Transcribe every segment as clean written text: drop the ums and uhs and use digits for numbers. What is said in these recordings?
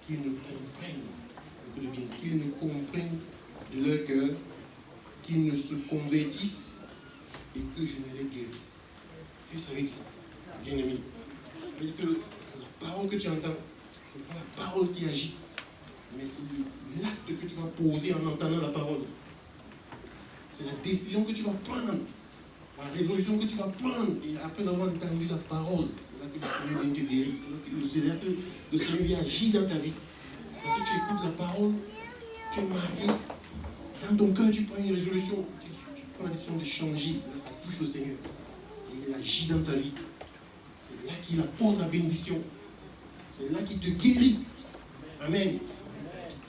qu'ils ne comprennent, qu'ils ne comprennent de leur cœur, qu'ils ne se convertissent et que je ne les guérisse. Qu'est-ce que ça veut dire, bien-aimé? Ça veut dire que la parole que tu entends, ce n'est pas la parole qui agit, mais c'est l'acte que tu vas poser en entendant la parole. C'est la décision que tu vas prendre, la résolution que tu vas prendre, et après avoir entendu la parole, c'est là que le Seigneur vient te guérir, c'est là que le Seigneur vient agir dans ta vie. Parce que tu écoutes la parole, tu es marqué, dans ton cœur tu prends une résolution, tu prends la décision de changer, là ça touche le Seigneur, et il agit dans ta vie. C'est là qu'il apporte la bénédiction, c'est là qu'il te guérit. Amen.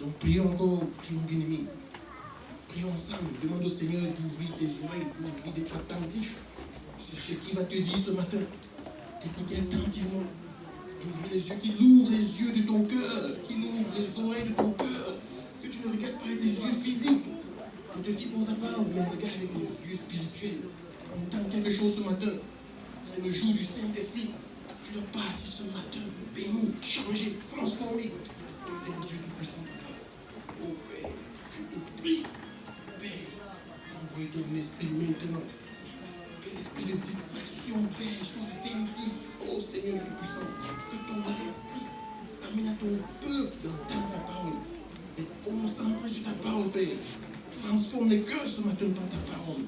Donc prions encore, prions bien-aimés. Prions ensemble, demande au Seigneur d'ouvrir tes oreilles, d'ouvrir, d'être attentif sur ce qu'il va te dire ce matin. D'écouter attentivement, d'ouvrir les yeux, qu'il ouvre les yeux de ton cœur, qu'il ouvre les oreilles de ton cœur, que tu ne regardes pas avec tes yeux physiques, pour te fier aux apparences, mais regarde avec tes yeux spirituels. Entends quelque chose ce matin. C'est le jour du Saint-Esprit. Tu dois partir ce matin, béni, changer, transformer. Père Dieu Tout-Puissant, Papa. Oh Père, je te prie. Père, envoie ton esprit maintenant. Que l'esprit de distraction, Père, soit vaincu. Oh Seigneur le Tout-Puissant, que ton esprit amène à ton peuple d'entendre ta parole. Et concentre sur ta parole, Père. Transforme les cœurs ce matin par ta parole.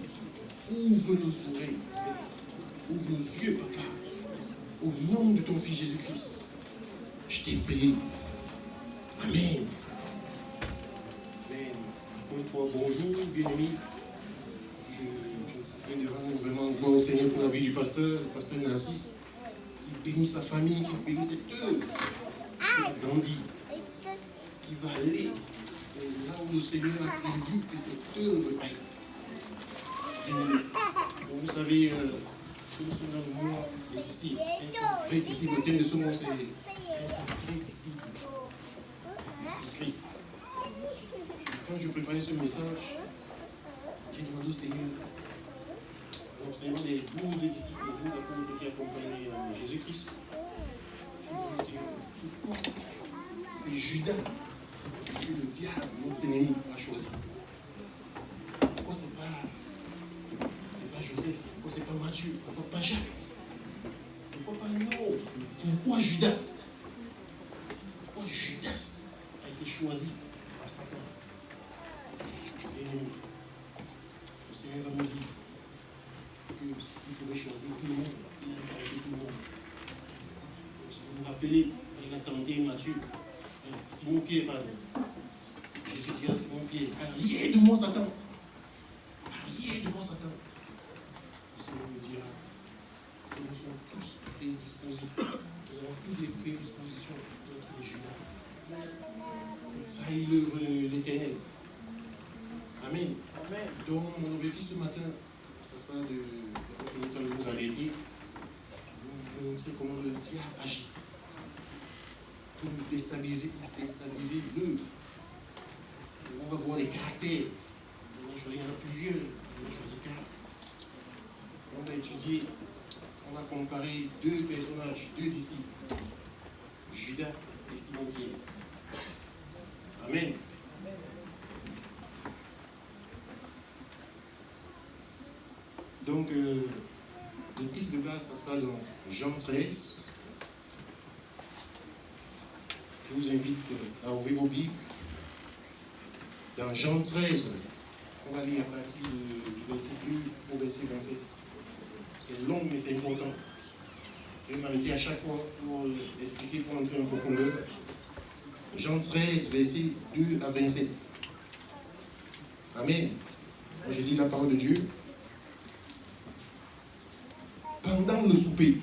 Ouvre nos oreilles, Père. Ouvre nos yeux, Papa. Au nom de ton Fils Jésus-Christ, je t'ai prié. Amen. Amen. Encore une fois, bonjour, bien-amis. Je ne cesserai de rendre vraiment gloire au Seigneur pour la vie du pasteur, le pasteur Narcisse, qui bénit sa famille, qui bénit cette œuvre, qui va grandir, qui va aller là où le Seigneur a prévu que cette œuvre aille. Bien-amis. Vous savez, nous sommes dans le mois des disciples. Être un vrai disciple, le thème de ce mois, c'est être un vrai disciple de Christ. Quand je préparais ce message, j'ai demandé au Seigneur, en observant les 12 disciples, les 12 apôtres qui accompagnaient Jésus-Christ, j'ai demandé au Seigneur, pourquoi c'est Judas que le diable, notre ennemi, a choisi? Pourquoi c'est pas Joseph? Pourquoi c'est pas Matthieu? Pourquoi pas Jacques? Pourquoi pas un autre? Pourquoi Judas? Pourquoi Judas a été choisi par Satan? Et le Seigneur va nous dire qu'il pouvait choisir tout le monde. Il n'a pas arrêté tout le monde. Donc, si vous vous rappelez, quand il a tenté Matthieu, Simon-Pierre, pardon. Jésus dit à Simon-Pierre, arrière de moi, Satan. Arrière de moi, Satan. Le Seigneur nous dira que nous sommes tous prédisposés. Nous avons toutes les prédispositions contre les Judas. Ça est l'œuvre de l'Éternel. Amen. Amen. Donc, mon objectif ce matin, ce sera de vous arrêter, de vous montrer comment le diable agit pour nous déstabiliser l'œuvre. On va voir les caractères. Il y en a plusieurs. On a choisi 4. On va étudier, on va comparer 2 personnages, 2 disciples, Judas et Simon-Pierre. Amen. Donc, le texte de base, ça sera dans Jean 13. Je vous invite à ouvrir vos Bibles. Dans Jean 13, on va lire à partir du verset 1 au verset 27. C'est long, mais c'est important. Je vais m'arrêter à chaque fois pour expliquer, pour entrer en profondeur. Jean 13, verset 2 à 27. Amen. Je lis la parole de Dieu. Pendant le souper,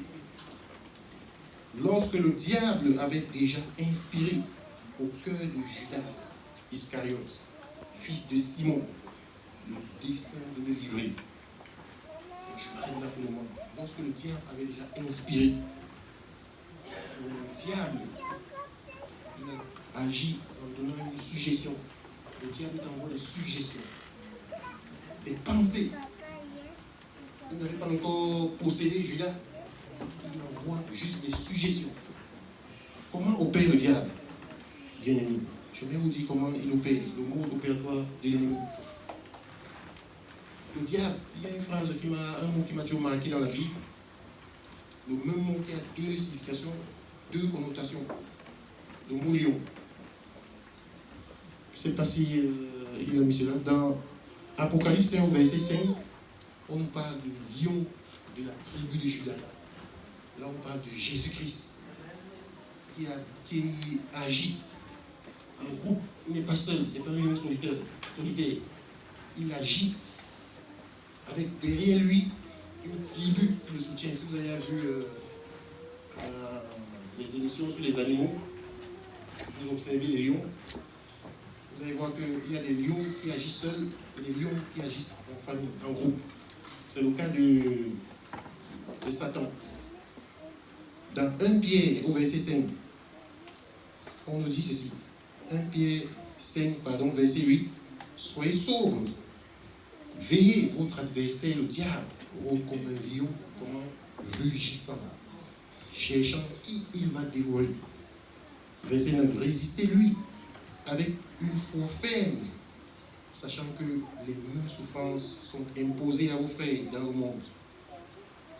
lorsque le diable avait déjà inspiré au cœur de Judas Iscariote, fils de Simon, le dessein de le livrer. Je m'arrête là pour le moment. Lorsque le diable avait déjà inspiré, le diable agit en donnant une suggestion. Le diable t'envoie des suggestions, des pensées. Il n'avait pas encore possédé Judas. Il envoie juste des suggestions. Comment opère le diable? bien-aimé. Je vais vous dire comment il opère, le mode opératoire de l'ennemi. Le diable, il y a un mot qui m'a toujours marqué dans la Bible. Le même mot qui a deux significations, deux connotations. Le mot lion. Je ne sais pas si il a mis cela. Dans Apocalypse 1, verset 5, on nous parle du lion de la tribu de Juda. Là, on parle de Jésus-Christ qui agit en groupe. Il n'est pas seul, ce n'est pas un lion solitaire. Il agit avec derrière lui une tribu qui le soutient. Si vous avez vu les émissions sur les animaux, vous observez les lions, vous allez voir qu'il y a des lions qui agissent seuls et des lions qui agissent en famille, en groupe. C'est le cas de Satan. Dans 1 Pierre au verset 5, on nous dit ceci. 1 Pierre 5, verset 8. Soyez sobres. Veillez, votre adversaire, le diable, rôde comme un lion, rugissant, cherchant qui il va dévorer. Verset 9. Résistez-lui avec une foi ferme, sachant que les mêmes souffrances sont imposées à vos frères dans le monde.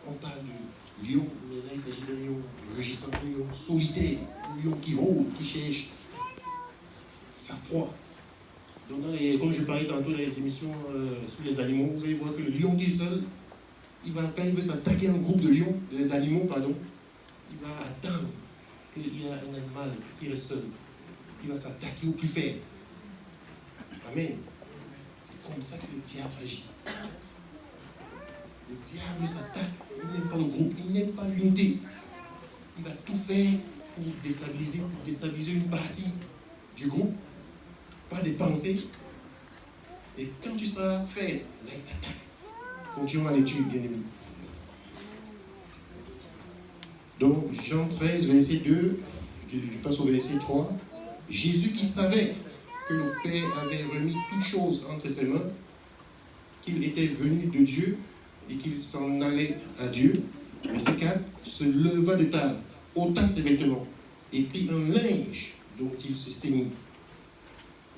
On parle de lion, mais là il s'agit d'un lion rugissant, un lion solitaire, un lion qui rôde, qui cherche sa proie. Donc, comme je parlais tantôt dans les émissions sur les animaux, vous allez voir que le lion qui est seul, quand il veut s'attaquer à un groupe d'animaux, il va attendre qu'il y ait un animal qui est seul. Il va s'attaquer au plus faible. Amen. C'est comme ça que le diable agit. Le diable s'attaque, il n'aime pas le groupe, il n'aime pas l'unité. Il va tout faire pour déstabiliser une partie du groupe, pas des pensées. Et quand tu seras faible, là il t'attaque. Continuons la lecture, bien aimé. Donc, Jean 13, verset 2, je passe au verset 3. Jésus qui savait que le Père avait remis toutes choses entre ses mains, qu'il était venu de Dieu et qu'il s'en allait à Dieu. Verset 4, se leva de table, ôta ses vêtements et prit un linge dont il se ceignit.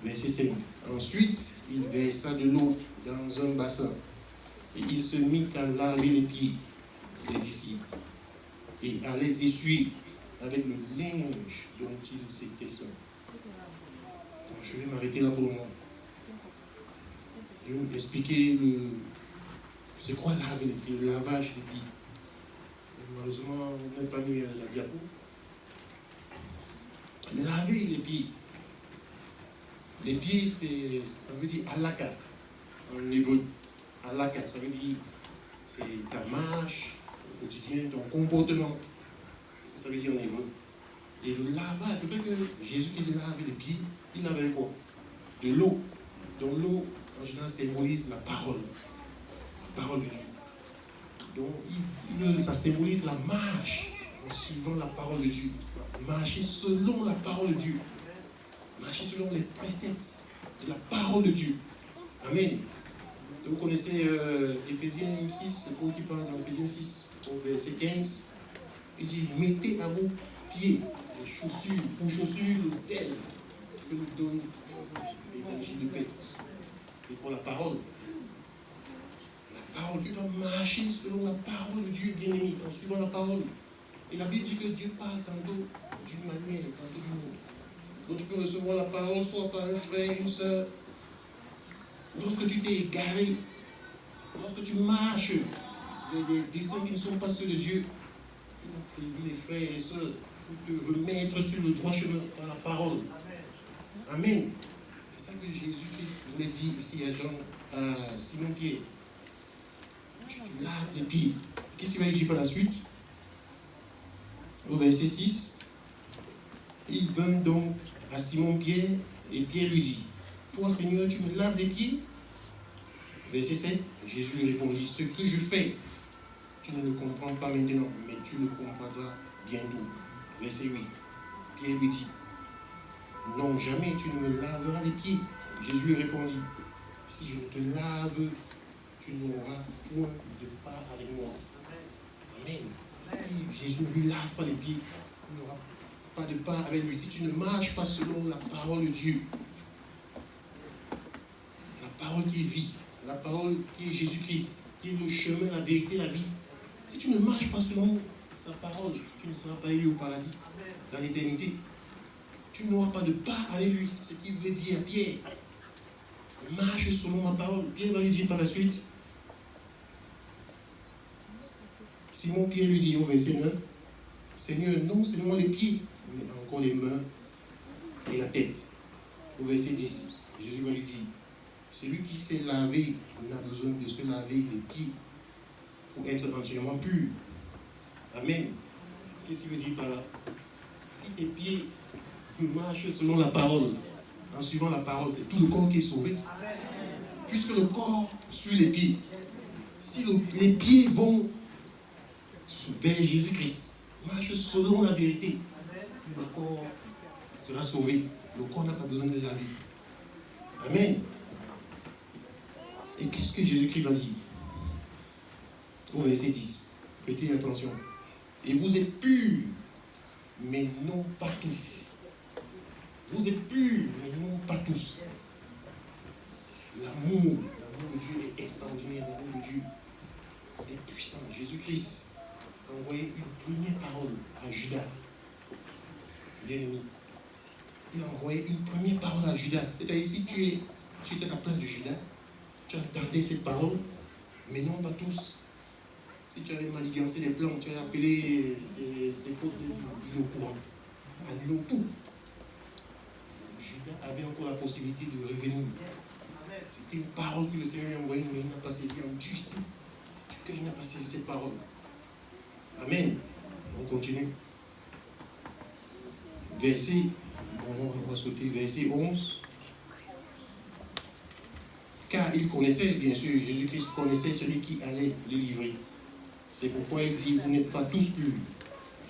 Verset 5. Ensuite, il versa de l'eau dans un bassin et il se mit à laver les pieds des disciples et à les essuyer avec le linge dont il s'était seul. Je vais m'arrêter là pour le moment. Je vais vous expliquer c'est quoi laver les pieds, le lavage des pieds. Malheureusement, on n'a pas mis la diapo. Laver les pieds. Les pieds, ça veut dire alaka en hébreu. Alaka, ça veut dire c'est ta marche au quotidien, ton comportement. C'est ce que ça veut dire en hébreu. Et le lavage, le fait que Jésus qui lave les pieds, il lavait quoi? De l'eau. Donc l'eau, en général, symbolise la parole. La parole de Dieu. Donc ça symbolise la marche en suivant la parole de Dieu. Marcher selon la parole de Dieu. Marcher selon les préceptes de la parole de Dieu. Amen. Donc, vous connaissez Éphésiens 6, c'est Paul qui parle dans Éphésiens 6, au verset 15. Il dit, mettez à vos pieds les chaussures, pour chaussures le zèle que nous donne l'évangile de paix. C'est pour la parole. La parole, tu dois marcher selon la parole de Dieu, bien-aimé, en suivant la parole. Et la Bible dit que Dieu parle tantôt d'une manière, tantôt d'une autre. Donc tu peux recevoir la parole soit par un frère, une soeur. Lorsque tu t'es égaré, lorsque tu marches des desseins qui ne sont pas ceux de Dieu, tu vas prévenir les frères et les soeurs pour te remettre sur le droit chemin par la parole. Amen. C'est ça que Jésus-Christ nous dit ici à Simon-Pierre. Tu te laves les pieds. Qu'est-ce qu'il va dire par la suite? Au verset 6. Il vint donc à Simon-Pierre et Pierre lui dit, toi Seigneur, tu me laves les pieds? Verset 7, Jésus lui répondit, ce que je fais, tu ne le comprends pas maintenant, mais tu le comprendras bientôt. Verset 8, Pierre lui dit, non, jamais tu ne me laveras les pieds. Jésus lui répondit, si je ne te lave, tu n'auras point de part avec moi. Amen. Si Jésus ne lui lave pas les pieds, il n'aura pas de pas avec lui, si tu ne marches pas selon la parole de Dieu, la parole qui est vie, la parole qui est Jésus-Christ, qui est le chemin, la vérité, la vie, si tu ne marches pas selon sa parole, tu ne seras pas élu au paradis, dans l'éternité. Tu n'auras pas de pas avec lui. C'est ce qu'il voulait dire à Pierre. Marche selon ma parole. Pierre va lui dire par la suite. Simon Pierre lui dit au verset 9, Seigneur, non seulement les pieds, mais encore les mains et la tête. Au verset 10, Jésus va lui dire, celui qui s'est lavé n'a besoin de se laver les pieds pour être entièrement pur. Amen. Qu'est-ce qu'il veut dire par là? Si tes pieds marchent selon la parole, en suivant la parole, c'est tout le corps qui est sauvé. Puisque le corps suit les pieds. Si les pieds vont vers Jésus-Christ, marchent selon la vérité, le corps sera sauvé. Le corps n'a pas besoin de laver. Amen. Et qu'est-ce que Jésus-Christ va dire? Au verset 10. Prêtez attention. Et vous êtes purs, mais non pas tous. Vous êtes purs, mais non pas tous. L'amour de Dieu est extraordinaire, l'amour de Dieu est puissant. Jésus-Christ a envoyé une première parole à Judas, bien-aimé. Il a envoyé une première parole à Judas. C'est-à-dire, si tu étais à la place de Judas, tu entendais cette parole, mais non pas tous. Si tu avais manigancé des plans, tu avais appelé des potes, il est au courant. Annulons tout. Judas avait encore la possibilité de revenir. C'était une parole que le Seigneur lui a envoyée, mais il n'a pas saisi. En Dieu ici, il n'a pas saisi cette parole. Amen. On continue. Verset, on va sauter, verset 11. Car il connaissait, bien sûr, Jésus-Christ connaissait celui qui allait le livrer. C'est pourquoi il dit, vous n'êtes pas tous purs.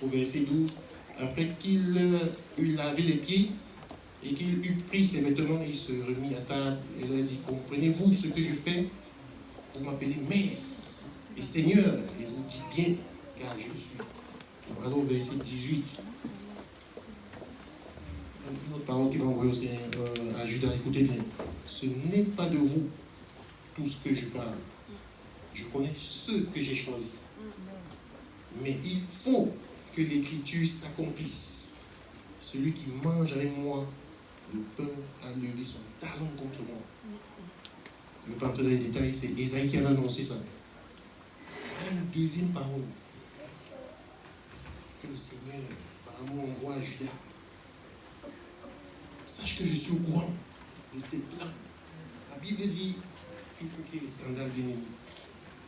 Au verset 12, après qu'il eut lavé les pieds et qu'il eut pris ses vêtements, il se remit à table et leur dit, comprenez-vous ce que je fais? Vous m'appelez Mère et Seigneur, et vous dites bien, car je le suis. Alors verset 18, une autre parole qui va envoyer aussi à Judas, écoutez bien, ce n'est pas de vous tout ce que je parle. Je connais ceux que j'ai choisis. Mais il faut que l'écriture s'accomplisse. Celui qui mange avec moi le pain a levé son talon contre moi. Je ne vais pas entrer dans les détails, c'est Ésaïe qui avait annoncé ça. Il y a une deuxième parole que le Seigneur, par amour, envoie à Judas. Sache que je suis au courant de tes plans. La Bible dit qu'il faut qu'il y ait des scandales, bien aimés.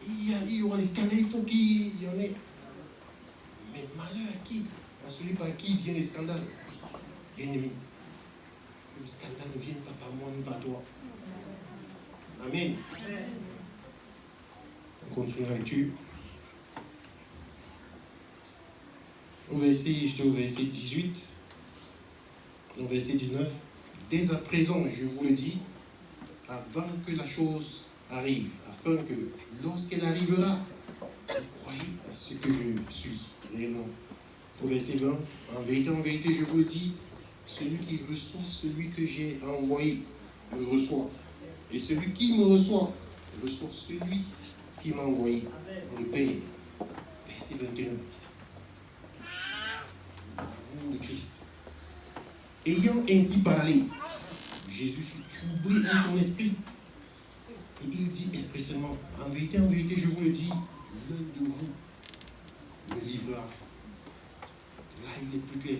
Il y aura des scandales, il faut qu'il y en ait. Mais malheur à qui? À celui par qui vient les scandales. Bien-aimé. Que le scandale ne vienne pas par moi ni par toi. Amen. On continue la lecture. J'étais au verset 18. Au verset 19. Dès à présent, je vous le dis, avant que la chose arrive, afin que lorsqu'elle arrivera, vous croyez à ce que je suis réellement. Au verset 20, en vérité, je vous le dis, celui qui reçoit celui que j'ai envoyé me reçoit. Et celui qui me reçoit celui qui m'a envoyé, le Père. Verset 21. L'amour de Christ. Ayant ainsi parlé, Jésus fut troublé dans son esprit. Et il dit expressément, en vérité, je vous le dis, l'un de vous me livrera. Là, il est plus clair.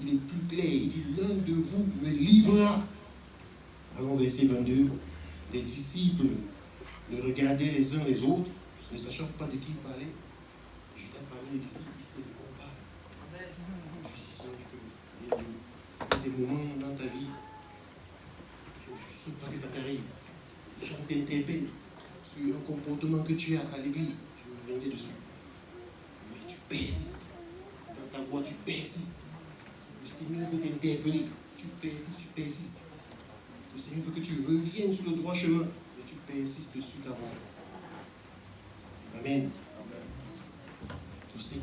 Il est plus clair. Il dit, l'un de vous me livrera. Allons, verset 22. Les disciples le regardaient les uns les autres, ne sachant pas de qui il parlait. Judas parmi les disciples, il sait de quoi on parle. Dieu, si son que il y a des moments dans ta vie, je ne souhaite pas que ça t'arrive. Les gens t'interpellent sur un comportement que tu as à l'église. Je reviendrai dessus. Mais tu persistes. Dans ta voie, tu persistes. Le Seigneur veut t'interpeller. Tu persistes. Le Seigneur veut que tu reviennes sur le droit chemin. Mais tu persistes sur ta voie. Amen.